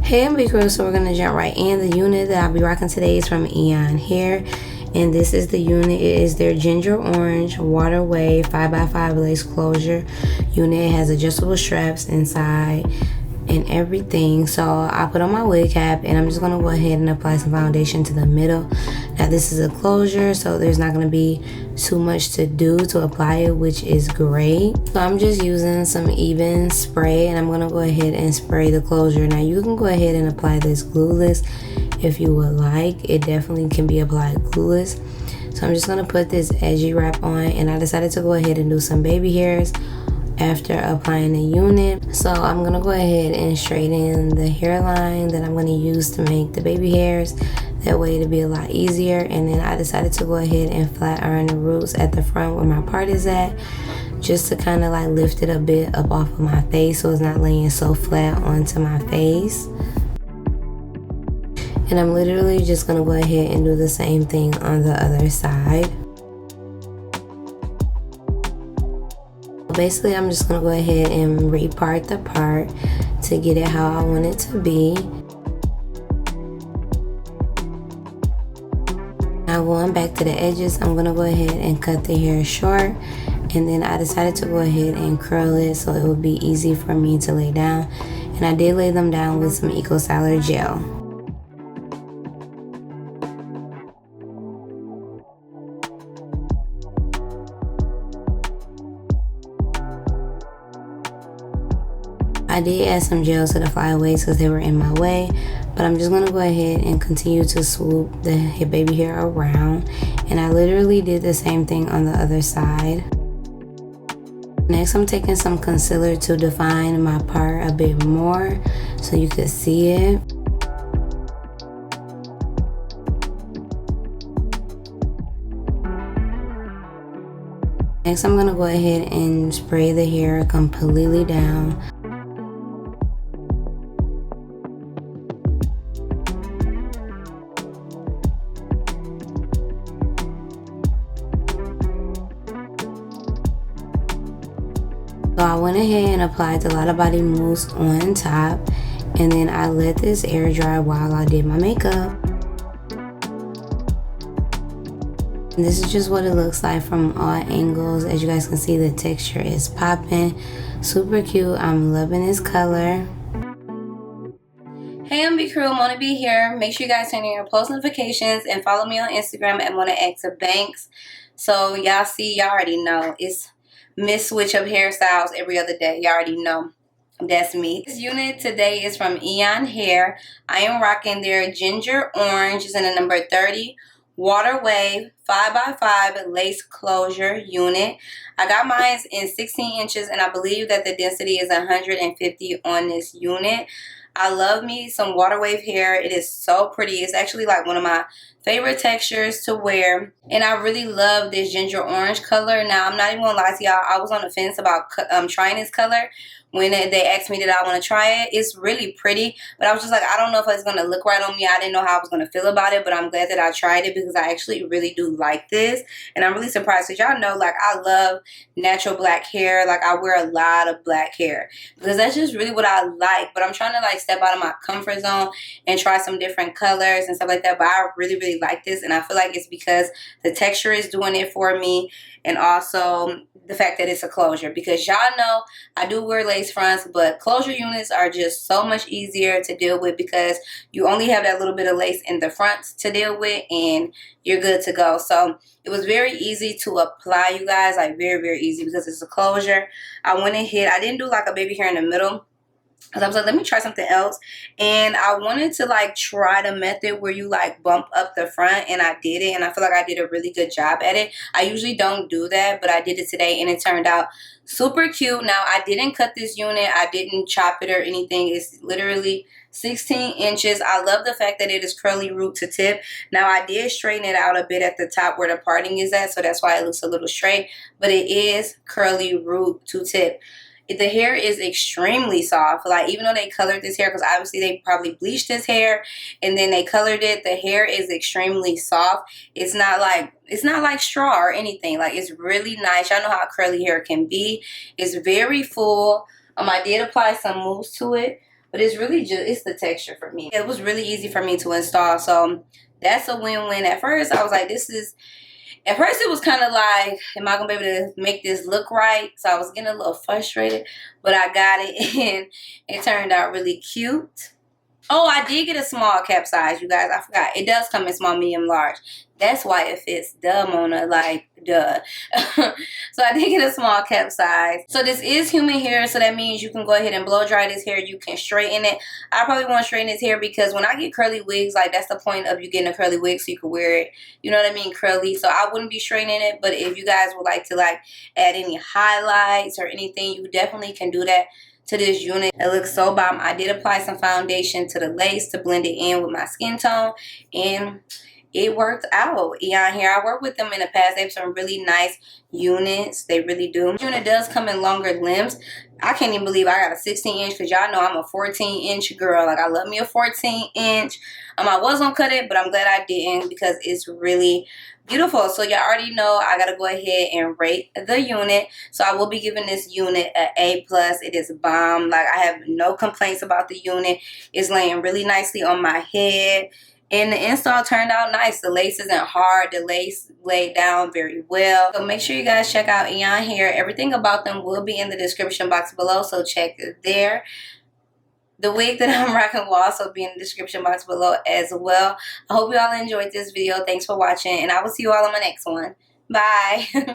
Hey, I'm Big Girl, so we're gonna jump right in. The unit that I'll be rocking today is from EayonHair, and this is the unit. It is their ginger orange waterwave 5x5 lace closure unit. It has adjustable straps inside and everything. So I put on my wig cap and I'm just gonna go ahead and apply some foundation to the middle. Now this is a closure, so there's not gonna be too much to do to apply it, which is great. So I'm just using some even spray and I'm gonna go ahead and spray the closure. Now you can go ahead and apply this glueless if you would like. It definitely can be applied glueless. So I'm just gonna put this edgy wrap on, and I decided to go ahead and do some baby hairs after applying the unit. So I'm gonna go ahead and straighten the hairline that I'm gonna use to make the baby hairs. That way it'll be a lot easier. And then I decided to go ahead and flat iron the roots at the front where my part is at, just to kind of like lift it a bit up off of my face so it's not laying so flat onto my face. And I'm literally just gonna go ahead and do the same thing on the other side. Basically, I'm just gonna go ahead and repart the part to get it how I want it to be. Now going back to the edges, I'm gonna go ahead and cut the hair short, and then I decided to go ahead and curl it so it would be easy for me to lay down. And I did lay them down with some Eco Styler gel. I did add some gel to the flyaways because they were in my way, but I'm just gonna go ahead and continue to swoop the baby hair around. And I literally did the same thing on the other side. Next, I'm taking some concealer to define my part a bit more so you could see it. Next, I'm gonna go ahead and spray the hair completely down. So I went ahead and applied the Lot of Body mousse on top, and then I let this air dry while I did my makeup. And this is just what it looks like from all angles. As you guys can see, the texture is popping, super cute. I'm loving this color. Hey, I'm B Crew, Mona B here. Make sure you guys turn on your post notifications and follow me on Instagram at Mona X Banks. So y'all see, y'all already know it's Miss Switch Up Hairstyles every other day. Y'all already know that's me. This unit today is from EayonHair. I am rocking their ginger orange. It's in the number 30 water wave 5x5 lace closure unit. I got mine in 16 inches, and I believe that the density is 150 on this unit. I love me some water wave hair. It is so pretty. It's actually like one of my favorite textures to wear, and I really love this ginger orange color. Now, I'm not even gonna lie to y'all, I was on the fence about trying this color when they asked me did I want to try it. It's really pretty, but I was just like, I don't know if it's going to look right on me. I didn't know how I was going to feel about it, but I'm glad that I tried it because I actually really do like this, and I'm really surprised because y'all know, like, I love natural black hair. Like, I wear a lot of black hair because that's just really what I like, but I'm trying to like step out of my comfort zone and try some different colors and stuff like that. But I really like this, and I feel like it's because the texture is doing it for me, and also the fact that it's a closure, because y'all know I do wear lace fronts, but closure units are just so much easier to deal with because you only have that little bit of lace in the front to deal with and you're good to go. So it was very easy to apply, you guys, like very easy because it's a closure. I went ahead, I didn't do like a baby hair in the middle because I was like, let me try something else, and I wanted to like try the method where you like bump up the front, and I did it, and I feel like I did a really good job at it. I usually don't do that, but I did it today and it turned out super cute. Now, I didn't cut this unit, I didn't chop it or anything. It's literally 16 inches. I love the fact that it is curly root to tip. Now, I did straighten it out a bit at the top where the parting is at, so that's why it looks a little straight, but it is curly root to tip. The hair is extremely soft. Like, even though they colored this hair, because obviously they probably bleached this hair and then they colored it, the hair is extremely soft. It's not like straw or anything. Like, it's really nice. Y'all know how curly hair can be. It's very full. I did apply some mousse to it, but it's really just, it's the texture for me. It was really easy for me to install, so that's a win-win. At first I was like, at first it was kind of like, am I gonna be able to make this look right? So I was getting a little frustrated, but I got it and it turned out really cute. Oh, I did get a small cap size, you guys. I forgot. It does come in small, medium, large. That's why it fits. Duh, Mona. Like, duh. So I did get a small cap size. So this is human hair, so that means you can go ahead and blow dry this hair. You can straighten it. I probably won't straighten this hair because when I get curly wigs, like, that's the point of you getting a curly wig, so you can wear it, you know what I mean, curly. So I wouldn't be straightening it, but if you guys would like to, like, add any highlights or anything, you definitely can do that to this unit. It looks so bomb. I did apply some foundation to the lace to blend it in with my skin tone, and it worked out. EayonHair, I worked with them in the past. They have some really nice units. They really do. This unit does come in longer limbs. I can't even believe I got a 16-inch because y'all know I'm a 14-inch girl. Like, I love me a 14-inch. I was gonna cut it, but I'm glad I didn't because it's really beautiful. So y'all already know I gotta go ahead and rate the unit. So I will be giving this unit an A+. It is bomb. Like, I have no complaints about the unit. It's laying really nicely on my head. And the install turned out nice. The lace isn't hard. The lace laid down very well. So make sure you guys check out EayonHair. Everything about them will be in the description box below, so check there. The wig that I'm rocking will also be in the description box below as well. I hope you all enjoyed this video. Thanks for watching, and I will see you all on my next one. Bye.